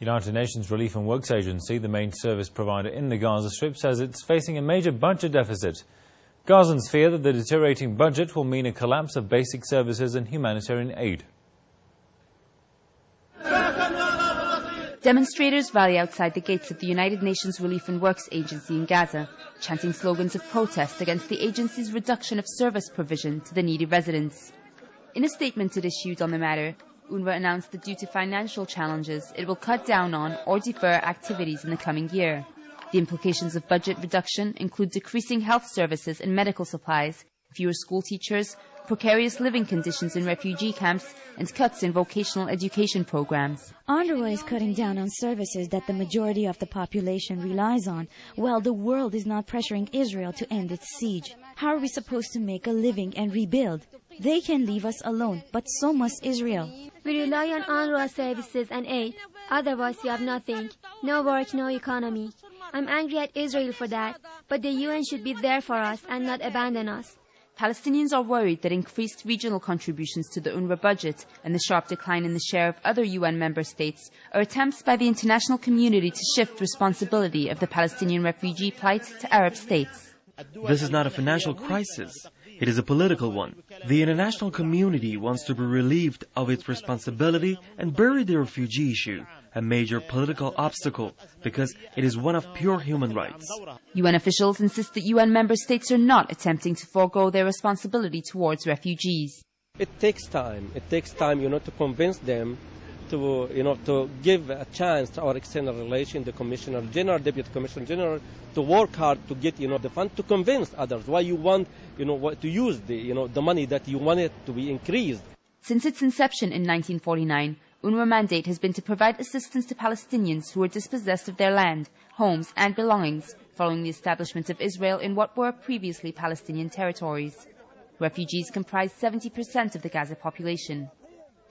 United Nations Relief and Works Agency, the main service provider in the Gaza Strip, says it's facing a major budget deficit. Gazans fear that the deteriorating budget will mean a collapse of basic services and humanitarian aid. Demonstrators rally outside the gates of the United Nations Relief and Works Agency in Gaza, chanting slogans of protest against the agency's reduction of service provision to the needy residents. In a statement it issued on the matter, UNRWA announced that due to financial challenges, it will cut down on or defer activities in the coming year. The implications of budget reduction include decreasing health services and medical supplies, fewer school teachers, precarious living conditions in refugee camps, and cuts in vocational education programs. UNRWA is cutting down on services that the majority of the population relies on, while the world is not pressuring Israel to end its siege. How are we supposed to make a living and rebuild? They can leave us alone, but so must Israel. We rely on UNRWA services and aid. Otherwise, we have nothing. No work, no economy. I'm angry at Israel for that, but the UN should be there for us and not abandon us. Palestinians are worried that increased regional contributions to the UNRWA budget and the sharp decline in the share of other UN member states are attempts by the international community to shift responsibility of the Palestinian refugee plight to Arab states. This is not a financial crisis. It is a political one. The international community wants to be relieved of its responsibility and bury the refugee issue, a major political obstacle, because it is one of pure human rights. UN officials insist that UN member states are not attempting to forego their responsibility towards refugees. It takes time. It takes time, to convince them to give a chance to our external relations, the Commissioner General, Deputy Commissioner General, to work hard to get, the fund, to convince others why you want, to use the money that you want it to be increased. Since its inception in 1949, UNRWA mandate has been to provide assistance to Palestinians who were dispossessed of their land, homes and belongings following the establishment of Israel in what were previously Palestinian territories. Refugees comprise 70% of the Gaza population.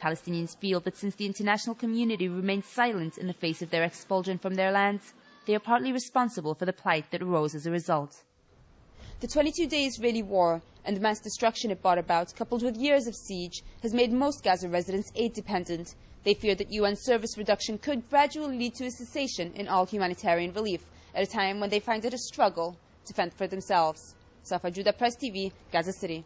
Palestinians feel that since the international community remained silent in the face of their expulsion from their lands, they are partly responsible for the plight that arose as a result. The 22-day Israeli war and the mass destruction it brought about, coupled with years of siege, has made most Gaza residents aid-dependent. They fear that UN service reduction could gradually lead to a cessation in all humanitarian relief at a time when they find it a struggle to fend for themselves. Safa Judah, Press TV, Gaza City.